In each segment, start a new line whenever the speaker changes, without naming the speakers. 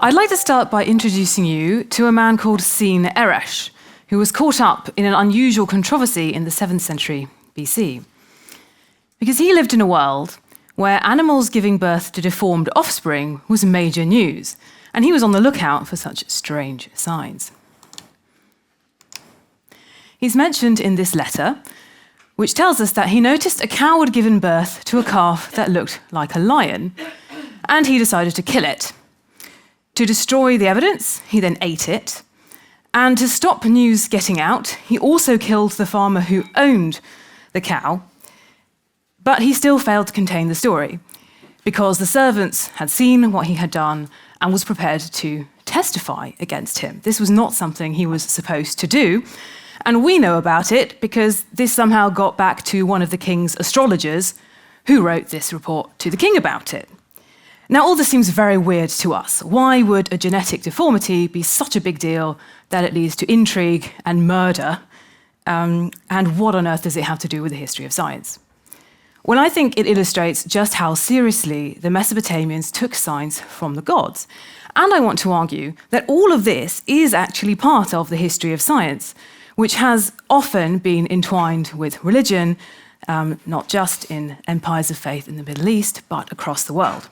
I'd like to start by introducing you to a man called Eresh, who was caught up in an unusual controversy in the 7th century BC. Because he lived in a world where animals giving birth to deformed offspring was major news, and he was on the lookout for such strange signs. He's mentioned in this letter, which tells us that he noticed a cow had given birth to a calf that looked like a lion, and he decided to kill it. To destroy the evidence, he then ate it, and to stop news getting out, he also killed the farmer who owned the cow, but he still failed to contain the story, because the servants had seen what he had done and was prepared to testify against him. This was not something he was supposed to do, and we know about it because this somehow got back to one of the king's astrologers who wrote this report to the king about it. Now, all this seems very weird to us. Why would a genetic deformity be such a big deal that it leads to intrigue and murder? And what on earth does it have to do with the history of science? Well, I think it illustrates just how seriously the Mesopotamians took signs from the gods. And I want to argue that all of this is actually part of the history of science, which has often been entwined with religion, not just in empires of faith in the Middle East, but across the world.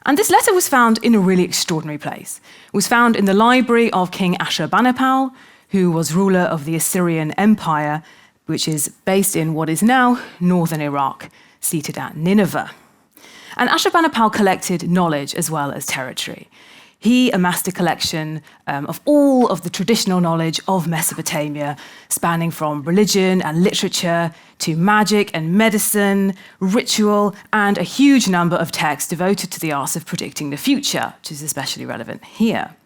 And this letter was found in a really extraordinary place. It was found in the library of King Ashurbanipal, who was ruler of the Assyrian Empire, which is based in what is now northern Iraq, seated at Nineveh. And Ashurbanipal collected knowledge as well as territory. He amassed a collection of all of the traditional knowledge of Mesopotamia, spanning from religion and literature to magic and medicine, ritual, and a huge number of texts devoted to the art of predicting the future, which is especially relevant here.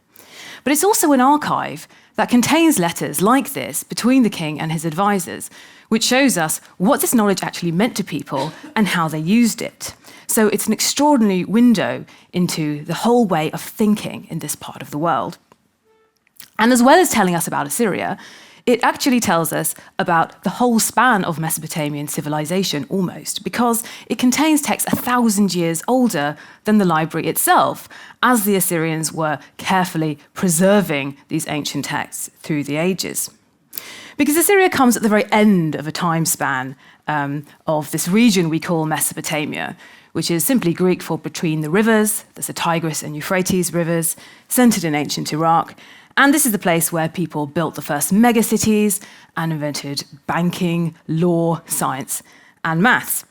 But it's also an archive that contains letters like this between the king and his advisors, which shows us what this knowledge actually meant to people and how they used it. So it's an extraordinary window into the whole way of thinking in this part of the world. And as well as telling us about Assyria, it actually tells us about the whole span of Mesopotamian civilization almost, because it contains texts 1,000 years older than the library itself, as the Assyrians were carefully preserving these ancient texts through the ages. Because Assyria comes at the very end of a time span of this region we call Mesopotamia, which is simply Greek for between the rivers. There's the Tigris and Euphrates rivers, centered in ancient Iraq. And this is the place where people built the first megacities and invented banking, law, science, and maths.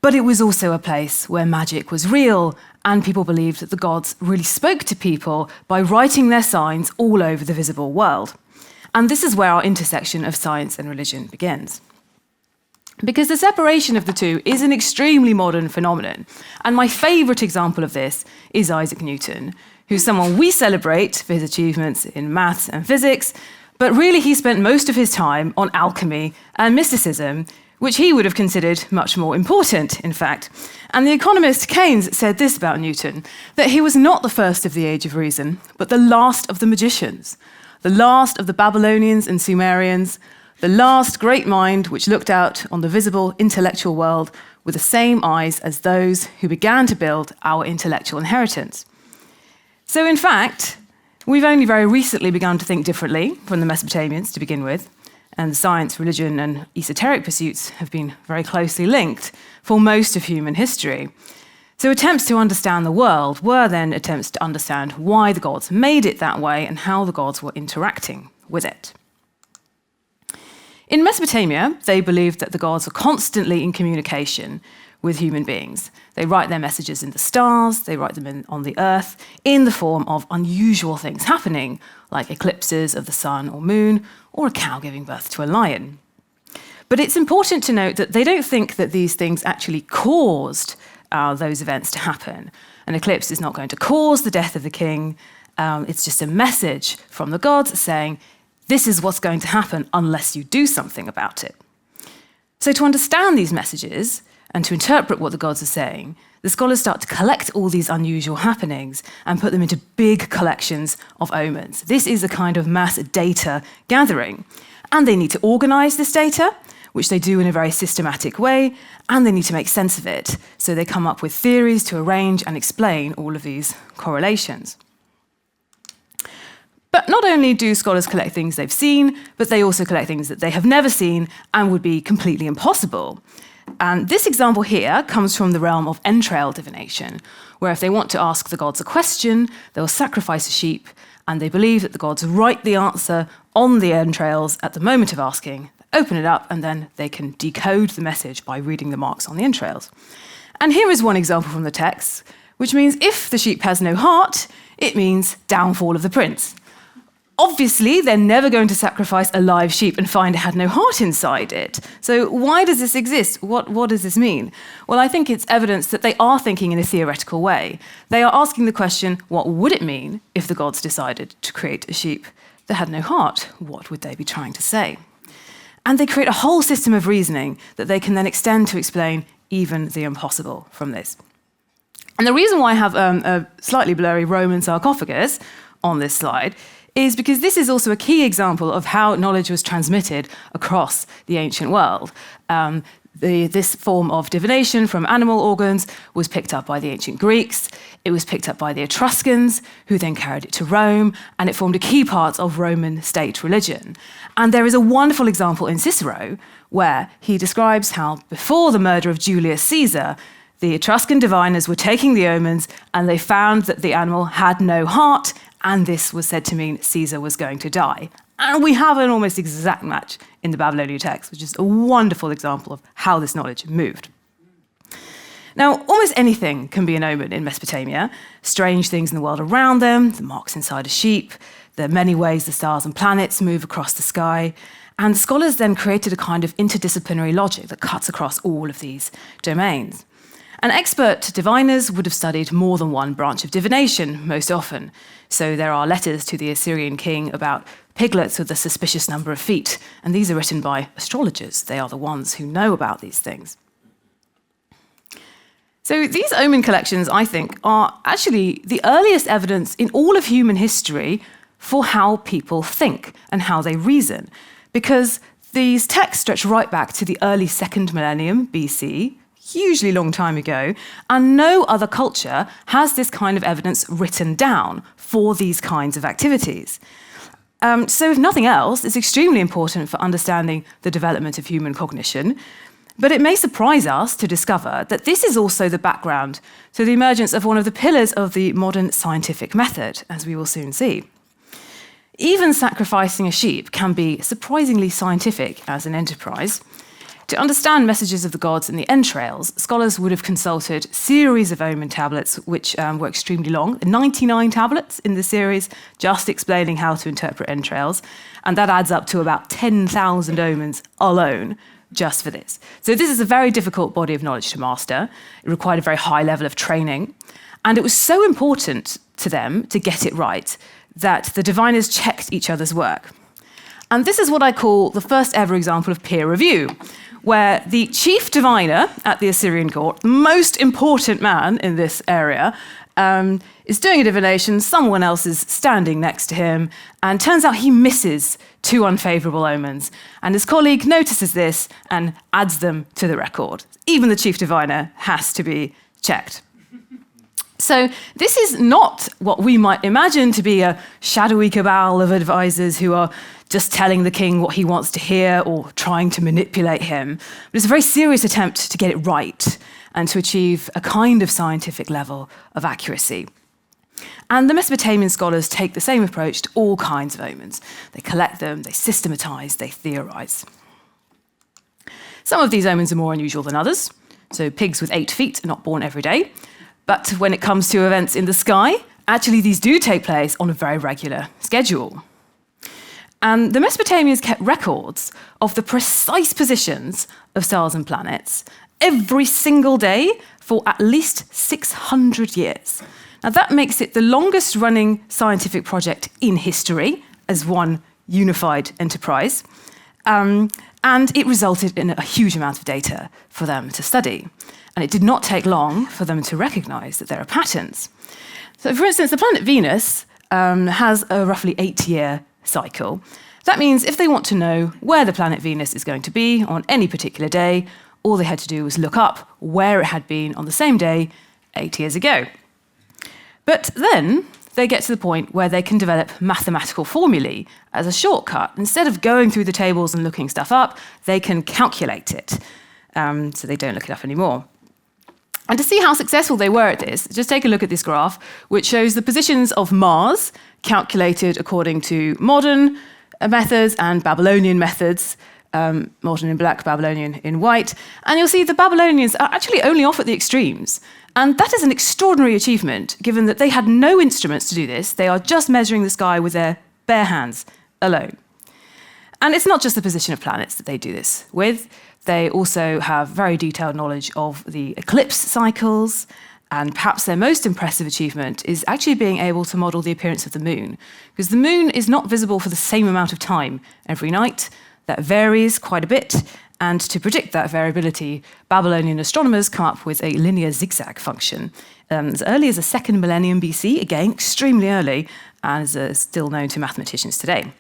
But it was also a place where magic was real, and people believed that the gods really spoke to people by writing their signs all over the visible world. And this is where our intersection of science and religion begins. Because the separation of the two is an extremely modern phenomenon. And my favorite example of this is Isaac Newton, who's someone we celebrate for his achievements in maths and physics, but really he spent most of his time on alchemy and mysticism, which he would have considered much more important, in fact. And the economist Keynes said this about Newton, that he was not the first of the age of reason, but the last of the magicians, the last of the Babylonians and Sumerians, the last great mind which looked out on the visible intellectual world with the same eyes as those who began to build our intellectual inheritance. So in fact, we've only very recently begun to think differently from the Mesopotamians to begin with, and science, religion, and esoteric pursuits have been very closely linked for most of human history. So attempts to understand the world were then attempts to understand why the gods made it that way and how the gods were interacting with it. In Mesopotamia, they believed that the gods were constantly in communication with human beings. They write their messages in the stars, they write them on the earth, in the form of unusual things happening, like eclipses of the sun or moon, or a cow giving birth to a lion. But it's important to note that they don't think that these things actually caused those events to happen. An eclipse is not going to cause the death of the king. It's just a message from the gods saying, this is what's going to happen unless you do something about it. So to understand these messages and to interpret what the gods are saying, the scholars start to collect all these unusual happenings and put them into big collections of omens. This is a kind of mass data gathering. And they need to organize this data, which they do in a very systematic way, and they need to make sense of it. So they come up with theories to arrange and explain all of these correlations. But not only do scholars collect things they've seen, but they also collect things that they have never seen and would be completely impossible. And this example here comes from the realm of entrail divination, where if they want to ask the gods a question, they'll sacrifice a sheep, and they believe that the gods write the answer on the entrails at the moment of asking, open it up, and then they can decode the message by reading the marks on the entrails. And here is one example from the text, which means if the sheep has no heart, it means downfall of the prince. Obviously, they're never going to sacrifice a live sheep and find it had no heart inside it. So why does this exist? What does this mean? Well, I think it's evidence that they are thinking in a theoretical way. They are asking the question, what would it mean if the gods decided to create a sheep that had no heart? What would they be trying to say? And they create a whole system of reasoning that they can then extend to explain even the impossible from this. And the reason why I have a slightly blurry Roman sarcophagus on this slide is because this is also a key example of how knowledge was transmitted across the ancient world. This form of divination from animal organs was picked up by the ancient Greeks, it was picked up by the Etruscans, who then carried it to Rome, and it formed a key part of Roman state religion. And there is a wonderful example in Cicero, where he describes how before the murder of Julius Caesar, the Etruscan diviners were taking the omens, and they found that the animal had no heart, and this was said to mean Caesar was going to die. And we have an almost exact match in the Babylonian text, which is a wonderful example of how this knowledge moved. Now, almost anything can be an omen in Mesopotamia. Strange things in the world around them, the marks inside a sheep, the many ways the stars and planets move across the sky. And scholars then created a kind of interdisciplinary logic that cuts across all of these domains. And expert diviners would have studied more than one branch of divination most often. So there are letters to the Assyrian king about piglets with a suspicious number of feet, and these are written by astrologers. They are the ones who know about these things. So these omen collections, I think, are actually the earliest evidence in all of human history for how people think and how they reason, because these texts stretch right back to the early 2nd millennium BCE, hugely long time ago, and no other culture has this kind of evidence written down for these kinds of activities. So if nothing else, it's extremely important for understanding the development of human cognition, but it may surprise us to discover that this is also the background to the emergence of one of the pillars of the modern scientific method, as we will soon see. Even sacrificing a sheep can be surprisingly scientific as an enterprise. To understand messages of the gods in the entrails, scholars would have consulted series of omen tablets, which were extremely long, 99 tablets in the series, just explaining how to interpret entrails, and that adds up to about 10,000 omens alone, just for this. So this is a very difficult body of knowledge to master. It required a very high level of training, and it was so important to them to get it right that the diviners checked each other's work. And this is what I call the first ever example of peer review, where the chief diviner at the Assyrian court, the most important man in this area, is doing a divination, someone else is standing next to him, and turns out he misses 2 unfavourable omens. And his colleague notices this and adds them to the record. Even the chief diviner has to be checked. So this is not what we might imagine to be a shadowy cabal of advisors who are just telling the king what he wants to hear or trying to manipulate him. But it's a very serious attempt to get it right and to achieve a kind of scientific level of accuracy. And the Mesopotamian scholars take the same approach to all kinds of omens. They collect them, they systematize, they theorize. Some of these omens are more unusual than others. So pigs with 8 feet are not born every day. But when it comes to events in the sky, actually these do take place on a very regular schedule. And the Mesopotamians kept records of the precise positions of stars and planets every single day for at least 600 years. Now that makes it the longest running scientific project in history as one unified enterprise. And it resulted in a huge amount of data for them to study. And it did not take long for them to recognize that there are patterns. So for instance, the planet Venus has a roughly 8-year cycle. That means if they want to know where the planet Venus is going to be on any particular day, all they had to do was look up where it had been on the same day 8 years ago. But then they get to the point where they can develop mathematical formulae as a shortcut. Instead of going through the tables and looking stuff up, they can calculate it, so they don't look it up anymore. And to see how successful they were at this, just take a look at this graph, which shows the positions of Mars, calculated according to modern methods and Babylonian methods, modern in black, Babylonian in white. And you'll see the Babylonians are actually only off at the extremes. And that is an extraordinary achievement, given that they had no instruments to do this. They are just measuring the sky with their bare hands alone. And it's not just the position of planets that they do this with. They also have very detailed knowledge of the eclipse cycles, and perhaps their most impressive achievement is actually being able to model the appearance of the moon, because the moon is not visible for the same amount of time every night. That varies quite a bit, and to predict that variability, Babylonian astronomers come up with a linear zigzag function as early as the 2nd millennium BC, again, extremely early, and is still known to mathematicians today.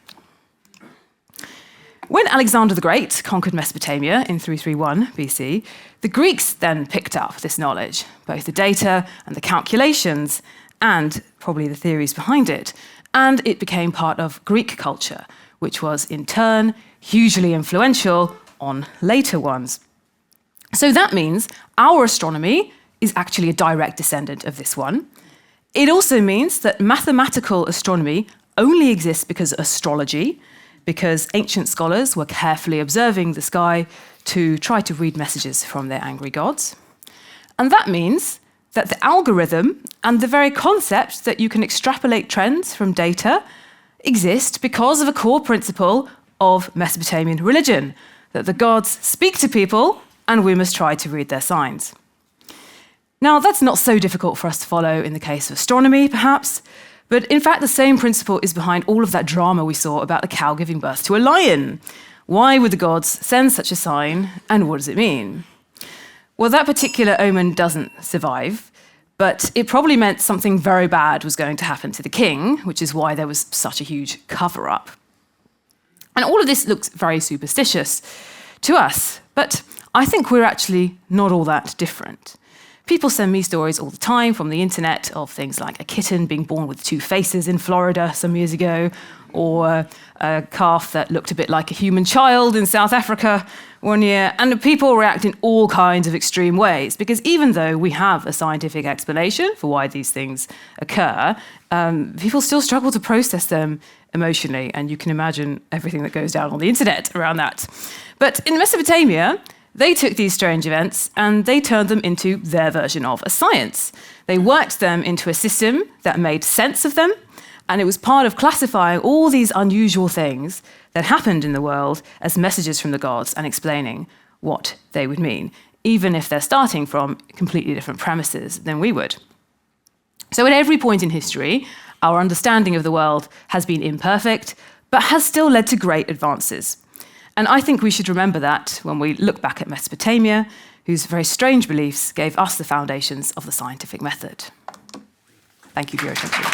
When Alexander the Great conquered Mesopotamia in 331 BC, the Greeks then picked up this knowledge, both the data and the calculations, and probably the theories behind it, and it became part of Greek culture, which was in turn hugely influential on later ones. So that means our astronomy is actually a direct descendant of this one. It also means that mathematical astronomy only exists because of astrology, because ancient scholars were carefully observing the sky to try to read messages from their angry gods. And that means that the algorithm and the very concept that you can extrapolate trends from data exist because of a core principle of Mesopotamian religion, that the gods speak to people and we must try to read their signs. Now, that's not so difficult for us to follow in the case of astronomy, perhaps, but in fact, the same principle is behind all of that drama we saw about the cow giving birth to a lion. Why would the gods send such a sign, and what does it mean? Well, that particular omen doesn't survive, but it probably meant something very bad was going to happen to the king, which is why there was such a huge cover-up. And all of this looks very superstitious to us, but I think we're actually not all that different. People send me stories all the time from the internet of things like a kitten being born with 2 faces in Florida some years ago, or a calf that looked a bit like a human child in South Africa one year, and people react in all kinds of extreme ways, because even though we have a scientific explanation for why these things occur, people still struggle to process them emotionally, and you can imagine everything that goes down on the internet around that. But in Mesopotamia, they took these strange events and they turned them into their version of a science. They worked them into a system that made sense of them, and it was part of classifying all these unusual things that happened in the world as messages from the gods and explaining what they would mean, even if they're starting from completely different premises than we would. So at every point in history, our understanding of the world has been imperfect, but has still led to great advances. And I think we should remember that when we look back at Mesopotamia, whose very strange beliefs gave us the foundations of the scientific method. Thank you for your attention.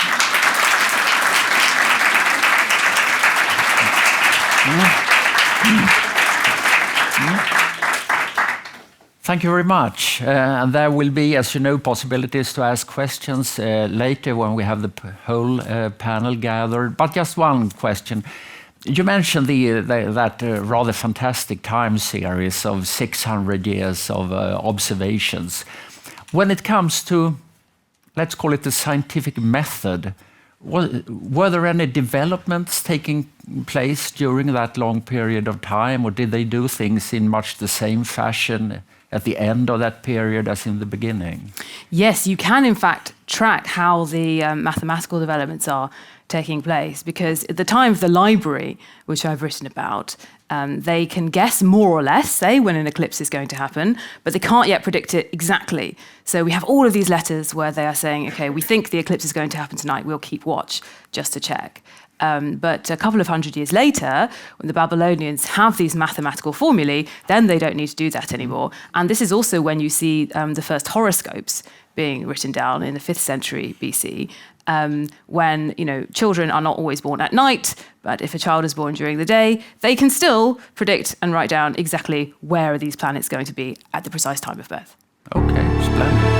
Thank you very much. And there will be, as you know, possibilities to ask questions later when we have the whole panel gathered. But just one question. You mentioned that rather fantastic time series of 600 years of observations. When it comes to, let's call it the scientific method, were there any developments taking place during that long period of time, or did they do things in much the same fashion at the end of that period as in the beginning?
Yes, you can in fact track how the mathematical developments are taking place, because at the time of the library, which I've written about, they can guess more or less, say, when an eclipse is going to happen, but they can't yet predict it exactly. So we have all of these letters where they are saying, okay, we think the eclipse is going to happen tonight, we'll keep watch just to check. But a couple of hundred years later, when the Babylonians have these mathematical formulae, then they don't need to do that anymore. And this is also when you see the first horoscopes being written down in the 5th century BC. when children are not always born at night, but if a child is born during the day, they can still predict and write down exactly where are these planets going to be at the precise time of birth.
Okay, splendid.